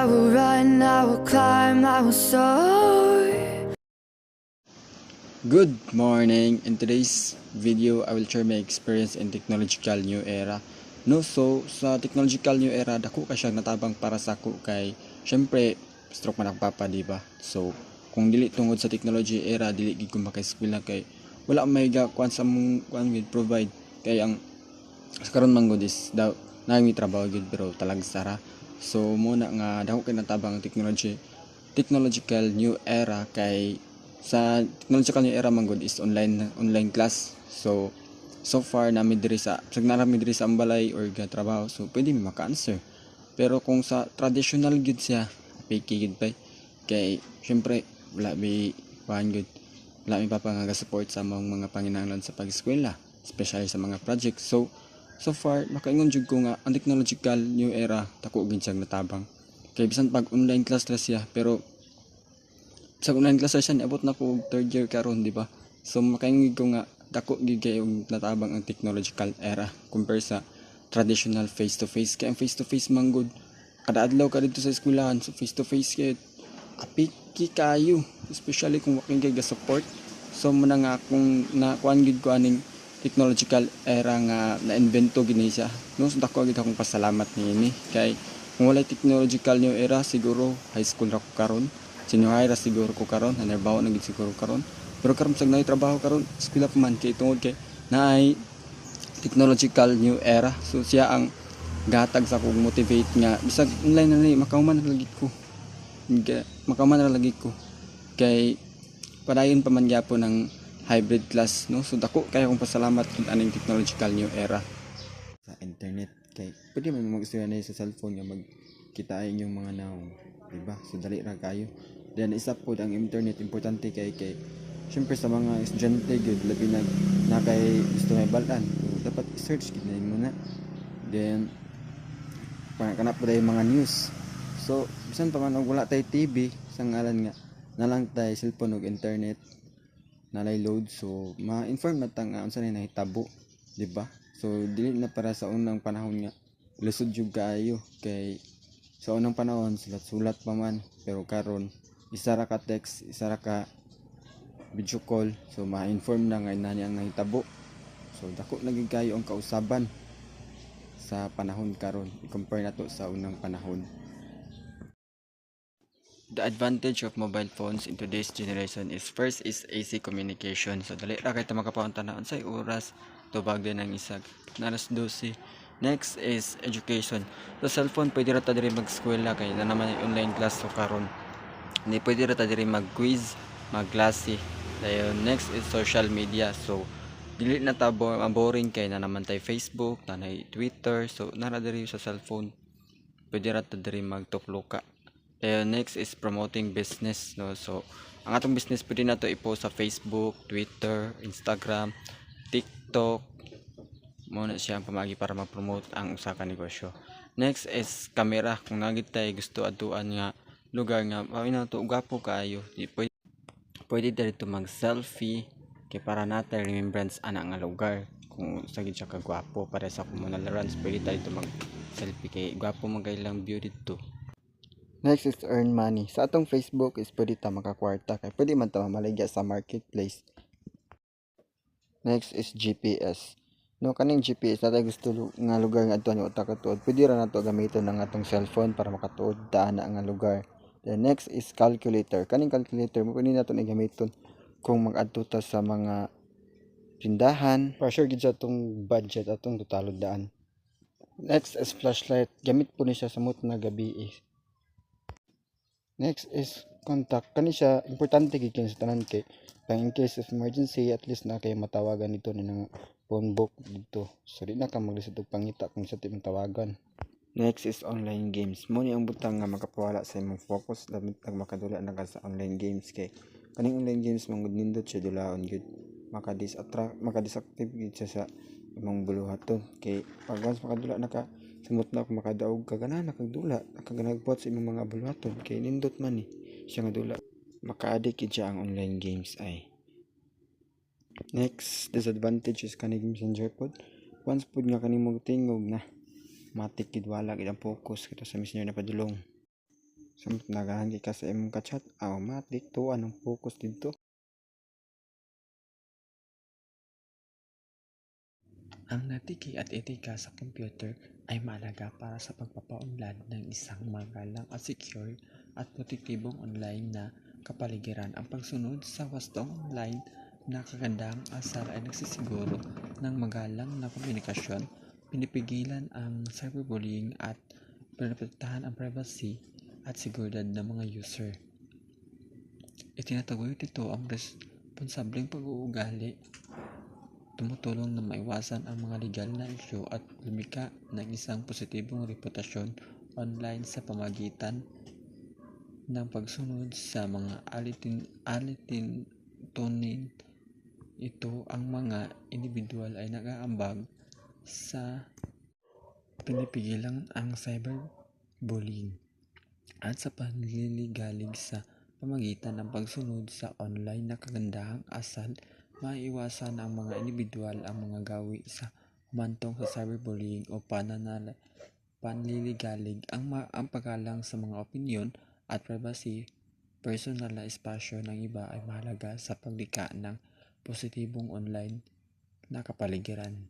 I will run, I will climb, I will soar. Good morning! In today's video, I will share my experience in technological new era. No, so sa technological new era, dako ka siyang natabang para sa ako kay syempre stroke man ang papa, di ba? So kung dili tungod sa technology era, dili gid ko maka-eskwela kay wala may kuan sa mong kuan with provide kay ang sa karon man gud is daw nami trabaho gid pero talag sara. So muna nga dako kay natabang ang technological new era kay sa technological new era man gud is online class. So far nami diri sa nami diri sa ambalay or ga trabaho, so pwede mi maka-answer. Pero kung sa traditional gud siya, fake gud pa kay syempre wala may kuan gud, wala may papa nga support sa mga panginahanglan sa pag-eskwela, especially sa mga project. So far makaingon jud ko nga ang technological new era dako gid siyang natabang kay bisan pag online class ra siya, pero sa online class siya niabot na ko third year karon, di ba? So makaingig ko nga dako gid kay yung natabang ang technological era compare sa traditional face to face. Kay ang face to face man gud kada adlaw ka dito sa eskwelahan, so face to face kay apiki kayo, especially kung waking kay ga support. So muna nga kung nakuan gid ko aning technological era nga na-invento gid siya, no, so dako gid akong pasalamat niini kay kung wala technological new era siguro high school ra ko karon, senior high ra siguro ko karon, nanarbaho na gid siguro karon. Pero karon sa nay trabaho karon eskwela pa man kay tungod kay naay technological new era. So siya ang gatag sa kong motivate nga bisag online na ni makahuman na lagi ko, makahuman na lagi ko kay padayon pa man gyapon ng hybrid class, no. So dako kay akong pasalamat kung aning technological new era sa internet kay pwede man mag-istorya na sa cellphone nga magkita inyong mga naong, diba? So dali ra kayo. Then isa po ang internet importante kay syempre sa mga estudyante gyud labi na kay gusto may balan, so, dapat i-search gid na muna. Then kana po yung mga news. So bisan pa man og wala tay TV sa ngalan nga nalang tay cellphone ug internet nalay load, so ma-inform na tang unsa na nahitabo, di ba? So dili na para sa unang panahon nga lusod jud kaayo kay sa unang panahon sulat pa man, pero karon isa ra ka text, isa ra ka video call, so ma-inform na nga nani ang nahitabo. So dako lagi kayo ang kausaban sa panahon karon i-compare nato sa unang panahon. The advantage of mobile phones in today's generation is first is easy communication. So dali ra kay ta makapaunta na unsay oras tubag din ang isag naras 12. Next is education. Sa cellphone pwede ra ta diri mag-eskwela kay na naman yung online class. So karon ni pwede ra ta diri mag-quiz, mag-klase. Dayon next is social media. So dili na ta boring kay na naman tay Facebook, na Twitter. So nara diri sa cellphone pwede ra ta diri magtupluka. Next is promoting business, no. So ang atong business pwede na to i-post sa Facebook, Twitter, Instagram, TikTok, mo na siya ang pamagi para ma-promote ang usa ka negosyo. Next is camera. Kung nagit tay gusto aduan nga lugar nga mao na to gwapo kaayo, pwede dito mag-selfie kay para natin remembrance ana nga lugar kung sa gid siya kagwapo para sa communal runs. Pwede tayo dito mag-selfie kay gwapo man kay lang view dito. Next is earn money. Sa atong Facebook is pwede ta makakwarta kay pwede man ta mamaligya sa marketplace. Next is GPS. No, kaning GPS natay gusto nga lugar nga adto uta ka tuod, pwede ra nato gamiton ang atong cellphone para makatuod daan na nga lugar. Then next is calculator. Kaning calculator mo pwede nato gamiton kung mag-adto ta sa mga tindahan para sure gid sa atong budget atong totalod daan. Next is flashlight. Gamit po ni siya sa mut na gabi. Next is contact. Kani siya importante gid sa tanan kay pang in case of emergency at least na kay matawagan dito ni nga phone book dito. So di na ka maglisod og pangita kung sa timong tawagan. Next is online games. Mo ni ang butang nga makapawala sa imong focus lamit pag makadula na ka sa online games kay kaning online games mangud nindot siya dulaon gyud. Makadisactive gyud siya sa imong buluhaton kay pag once makadula na ka sumot na kung makadaog ka gana nakagdula nakaganagpot sa imong mga buluhaton kay nindot man ni siya nga dula, maka-addict gid siya ang online games ay. Next disadvantage is kaning messenger pod. Once pod nga kanimo tingog na matik gid wala gid ang focus kita sa messenger na padulong. Samot nagahanggi ka sa imong ka-chat, automatic to anong focus dito. Ang natiki at etika sa computer ay mahalaga para sa pagpapaunlad ng isang magalang at secure at protektibong online na kapaligiran. Ang pagsunod sa wastong online na kagandahang asal ay nagsisiguro ng magalang na komunikasyon, pinipigilan ang cyberbullying at pinaprotektahan ang privacy at seguridad ng mga user. Itinataguyod nito ang responsableng pag-uugali, tumutulong na maiwasan ang mga legal na isyu at lumika ng isang positibong reputasyon online sa pamagitan ng pagsunod sa mga alituntunin. Ito ang mga individual ay nag-aambag sa pinipigilan ang cyberbullying at sa panliligalig sa pamagitan ng pagsunod sa online na kagandahang asal. Maiiwasan ang mga individual ang mga gawi sa humantong sa cyberbullying o panliligalig. Ang paggalang sa mga opinyon at privacy, personal na espasyo ng iba ay mahalaga sa paglikha ng positibong online na kapaligiran.